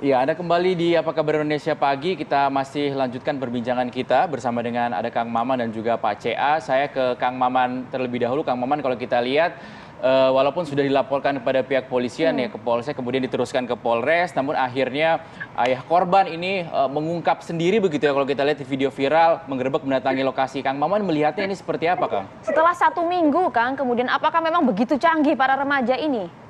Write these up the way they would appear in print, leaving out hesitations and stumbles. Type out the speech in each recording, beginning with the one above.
Ya, Anda kembali di Apa Kabar Indonesia Pagi. Kita masih lanjutkan perbincangan kita bersama dengan ada Kang Maman dan juga Pak CA. Saya ke Kang Maman terlebih dahulu. Kang Maman, kalau kita lihat, walaupun sudah dilaporkan kepada pihak polisian ya ke Polsek, kemudian diteruskan ke Polres, namun akhirnya ayah korban ini mengungkap sendiri begitu ya kalau kita lihat di video viral, menggerebek mendatangi lokasi. Kang Maman melihatnya ini seperti apa, Kang? Setelah 1 minggu, Kang, kemudian apakah memang begitu canggih para remaja ini?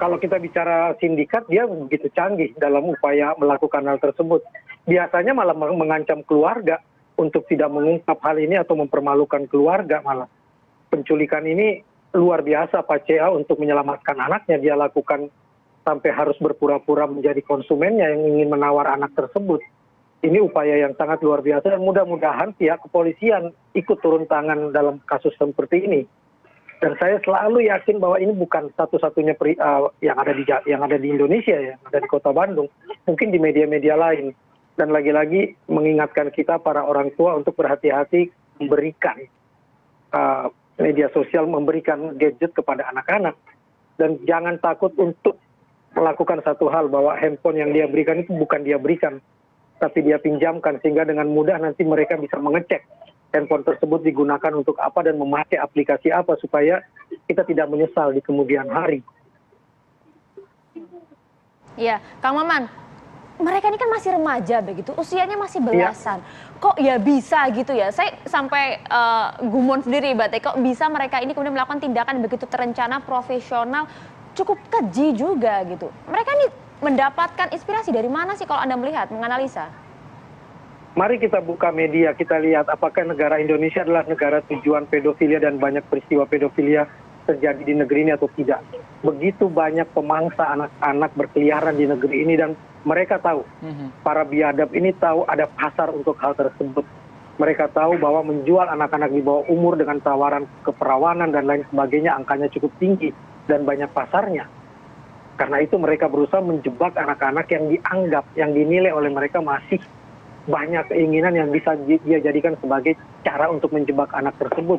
Kalau kita bicara sindikat, dia begitu canggih dalam upaya melakukan hal tersebut. Biasanya malah mengancam keluarga untuk tidak mengungkap hal ini atau mempermalukan keluarga malah. Penculikan ini luar biasa Pak CA untuk menyelamatkan anaknya. Dia lakukan sampai harus berpura-pura menjadi konsumennya yang ingin menawar anak tersebut. Ini upaya yang sangat luar biasa dan mudah-mudahan pihak kepolisian ikut turun tangan dalam kasus seperti ini. Dan saya selalu yakin bahwa ini bukan satu-satunya yang ada di Indonesia ya, yang ada di Kota Bandung, mungkin di media-media lain. Dan lagi-lagi mengingatkan kita para orang tua untuk berhati-hati memberikan media sosial, memberikan gadget kepada anak-anak. Dan jangan takut untuk melakukan satu hal, bahwa handphone yang dia berikan itu bukan dia berikan, tapi dia pinjamkan, sehingga dengan mudah nanti mereka bisa mengecek handphone tersebut digunakan untuk apa dan memakai aplikasi apa supaya kita tidak menyesal di kemudian hari. Iya, Kang Maman, mereka ini kan masih remaja begitu, usianya masih belasan. Kok ya bisa gitu ya? Saya sampai gumon sendiri, Mbak Teh, kok bisa mereka ini kemudian melakukan tindakan begitu terencana, profesional, cukup keji juga gitu. Mereka ini mendapatkan inspirasi dari mana sih kalau Anda melihat, menganalisa? Mari kita buka media, kita lihat apakah negara Indonesia adalah negara tujuan pedofilia dan banyak peristiwa pedofilia terjadi di negeri ini atau tidak. Begitu banyak pemangsa anak-anak berkeliaran di negeri ini dan mereka tahu, para biadab ini tahu ada pasar untuk hal tersebut. Mereka tahu bahwa menjual anak-anak di bawah umur dengan tawaran keperawanan dan lain sebagainya angkanya cukup tinggi dan banyak pasarnya. Karena itu mereka berusaha menjebak anak-anak yang dianggap, yang dinilai oleh mereka masih banyak keinginan yang bisa dia jadikan sebagai cara untuk menjebak anak tersebut.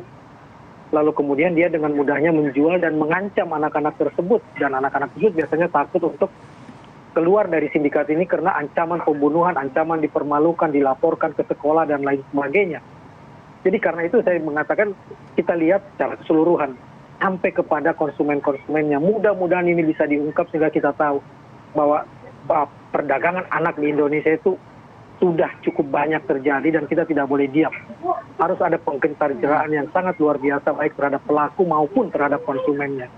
Lalu kemudian dia dengan mudahnya menjual dan mengancam anak-anak tersebut. Dan anak-anak tersebut biasanya takut untuk keluar dari sindikat ini karena ancaman pembunuhan, ancaman dipermalukan, dilaporkan ke sekolah dan lain sebagainya. Jadi karena itu saya mengatakan kita lihat secara keseluruhan sampai kepada konsumen-konsumennya. Mudah-mudahan ini bisa diungkap sehingga kita tahu bahwa perdagangan anak di Indonesia itu sudah cukup banyak terjadi dan kita tidak boleh diam. Harus ada penggentarjeraan yang sangat luar biasa baik terhadap pelaku maupun terhadap konsumennya.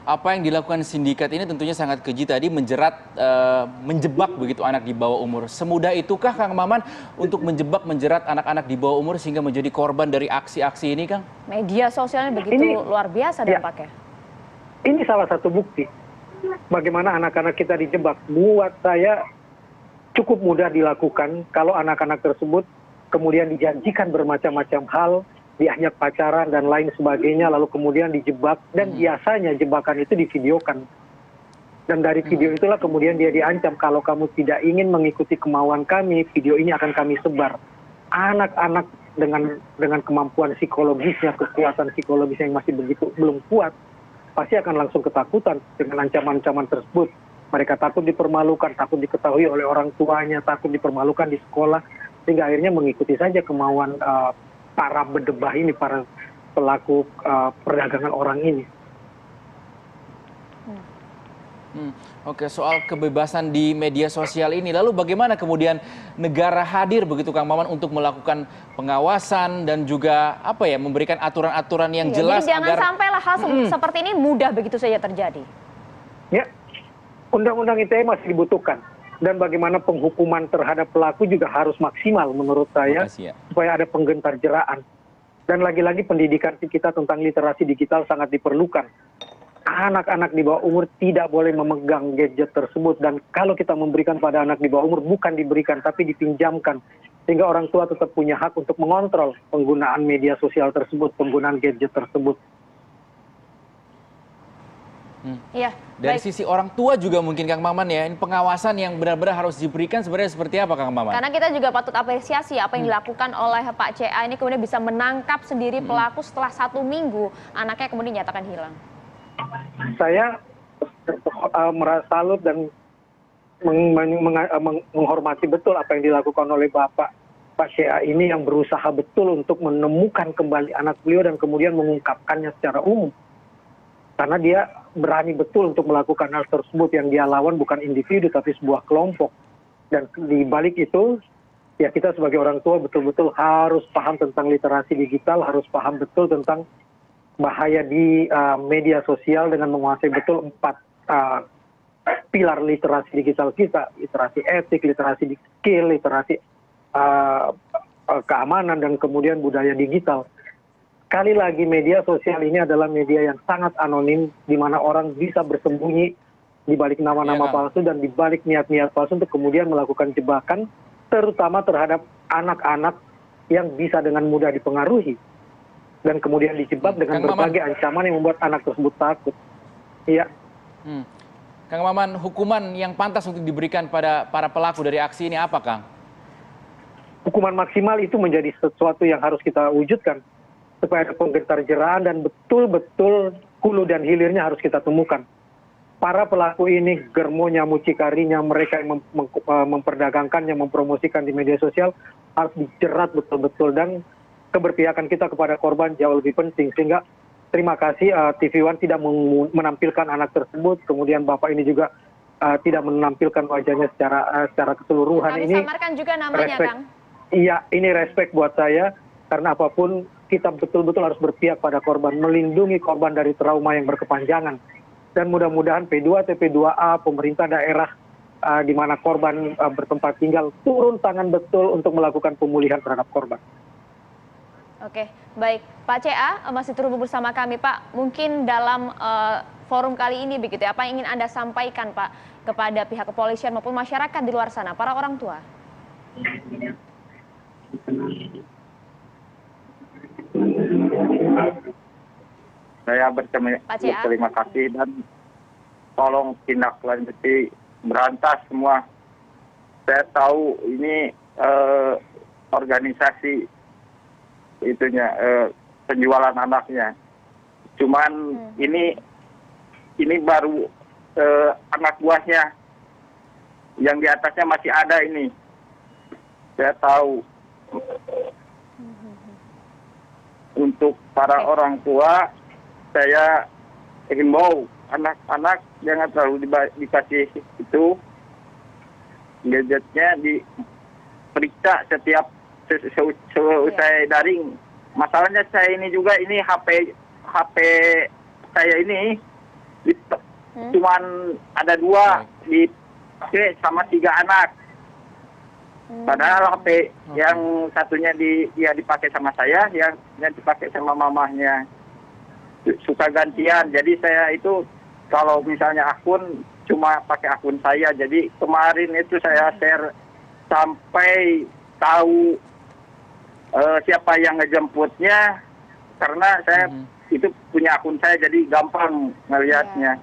Apa yang dilakukan sindikat ini tentunya sangat keji tadi, menjebak begitu anak di bawah umur. Semudah itukah Kang Maman untuk menjerat anak-anak di bawah umur sehingga menjadi korban dari aksi-aksi ini, Kang? Media sosialnya begitu luar biasa dampaknya. Ini salah satu bukti bagaimana anak-anak kita dijebak. Buat saya cukup mudah dilakukan kalau anak-anak tersebut kemudian dijanjikan bermacam-macam hal, diajak pacaran dan lain sebagainya, lalu kemudian dijebak, dan biasanya jebakan itu divideokan. Dan dari video itulah kemudian dia diancam, kalau kamu tidak ingin mengikuti kemauan kami, video ini akan kami sebar. Anak-anak dengan kemampuan psikologisnya, kekuatan psikologis yang masih begitu belum kuat, pasti akan langsung ketakutan dengan ancaman-ancaman tersebut. Mereka takut dipermalukan, takut diketahui oleh orang tuanya, takut dipermalukan di sekolah, sehingga akhirnya mengikuti saja kemauan para bedebah ini, para pelaku perdagangan orang ini. Oke, soal kebebasan di media sosial ini, lalu bagaimana kemudian negara hadir begitu Kang Maman untuk melakukan pengawasan dan juga memberikan aturan-aturan yang jelas jadi jangan sampailah hal seperti ini mudah begitu saja terjadi. Ya. Undang-undang ITE masih dibutuhkan, dan bagaimana penghukuman terhadap pelaku juga harus maksimal menurut saya, supaya ada penggentarjeraan. Dan lagi-lagi pendidikan kita tentang literasi digital sangat diperlukan. Anak-anak di bawah umur tidak boleh memegang gadget tersebut, dan kalau kita memberikan pada anak di bawah umur bukan diberikan tapi dipinjamkan, sehingga orang tua tetap punya hak untuk mengontrol penggunaan media sosial tersebut, penggunaan gadget tersebut. Iya, dari sisi orang tua juga mungkin Kang Maman ya, ini pengawasan yang benar-benar harus diberikan sebenarnya seperti apa Kang Maman? Karena kita juga patut apresiasi apa yang dilakukan oleh Pak CA ini kemudian bisa menangkap sendiri pelaku setelah 1 minggu anaknya kemudian dinyatakan hilang. Saya merasa salut dan menghormati betul apa yang dilakukan oleh Pak CA ini yang berusaha betul untuk menemukan kembali anak beliau dan kemudian mengungkapkannya secara umum. Karena dia berani betul untuk melakukan hal tersebut, yang dia lawan bukan individu tapi sebuah kelompok. Dan di balik itu, ya kita sebagai orang tua betul-betul harus paham tentang literasi digital, harus paham betul tentang bahaya di media sosial dengan menguasai betul 4 pilar literasi digital kita, literasi etik, literasi skill, literasi keamanan, dan kemudian budaya digital. Sekali lagi, media sosial ini adalah media yang sangat anonim, di mana orang bisa bersembunyi di balik nama-nama palsu dan di balik niat-niat palsu untuk kemudian melakukan jebakan, terutama terhadap anak-anak yang bisa dengan mudah dipengaruhi dan kemudian dijebak dengan berbagai ancaman yang membuat anak tersebut takut. Iya. Kang Maman, hukuman yang pantas untuk diberikan pada para pelaku dari aksi ini apa, Kang? Hukuman maksimal itu menjadi sesuatu yang harus kita wujudkan supaya ada penggetar-jeraan dan betul-betul hulu dan hilirnya harus kita temukan. Para pelaku ini, germonya, mucikarinya, mereka yang memperdagangkannya, mempromosikan di media sosial harus dijerat betul-betul, dan keberpihakan kita kepada korban jauh lebih penting. Sehingga terima kasih TV One tidak menampilkan anak tersebut, kemudian Bapak ini juga tidak menampilkan wajahnya secara keseluruhan. Kami ini samarkan juga namanya, respect, Kang. Iya, ini respect buat saya, karena apapun kita betul-betul harus berpihak pada korban, melindungi korban dari trauma yang berkepanjangan. Dan mudah-mudahan P2, TP2A, pemerintah daerah di mana korban bertempat tinggal turun tangan betul untuk melakukan pemulihan terhadap korban. Oke, baik. Pak CA masih terhubung bersama kami, Pak. Mungkin dalam forum kali ini begitu, apa yang ingin Anda sampaikan, Pak, kepada pihak kepolisian maupun masyarakat di luar sana, para orang tua? Saya berterima kasih dan tolong tindak lanjuti, berantas semua. Saya tahu ini organisasi itunya penjualan anaknya. Cuman ini baru anak buahnya, yang di atasnya masih ada ini. Saya tahu. Untuk para orang tua, saya himbau anak-anak jangan terlalu dikasih itu gadgetnya, diperiksa setiap selesai daring. Masalahnya saya ini juga, ini HP saya ini cuman ada 2 dipakai sama 3 anak. Padahal HP yang satunya dia dipakai sama saya, yang dipakai sama mamahnya. Suka gantian. Jadi saya itu kalau misalnya akun cuma pakai akun saya. Jadi kemarin itu saya share sampai tahu siapa yang ngejemputnya, karena saya itu punya akun saya, jadi gampang ngelihatnya.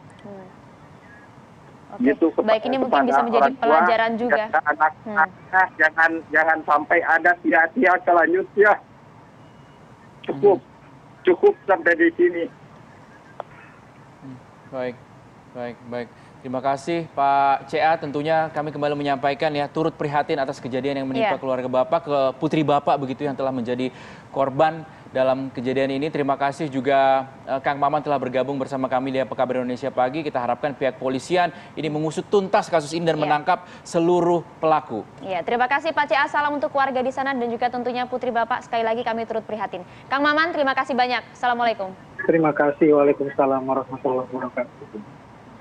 Oke. Gitu, baik, ini mungkin bisa menjadi pelajaran juga. Anak-anak jangan sampai ada sia-sia selanjutnya. Cukup sampai di sini. Baik. Terima kasih Pak CA. Tentunya kami kembali menyampaikan ya, turut prihatin atas kejadian yang menimpa keluarga Bapak, ke putri Bapak begitu yang telah menjadi korban dalam kejadian ini. Terima kasih juga Kang Maman telah bergabung bersama kami di Apa Kabar Indonesia Pagi. Kita harapkan pihak polisian ini mengusut tuntas kasus ini dan menangkap seluruh pelaku. Iya, terima kasih Pak CA. Salam untuk keluarga di sana dan juga tentunya putri Bapak. Sekali lagi kami turut prihatin. Kang Maman, terima kasih banyak. Assalamualaikum. Terima kasih. Waalaikumsalam warahmatullahi wabarakatuh.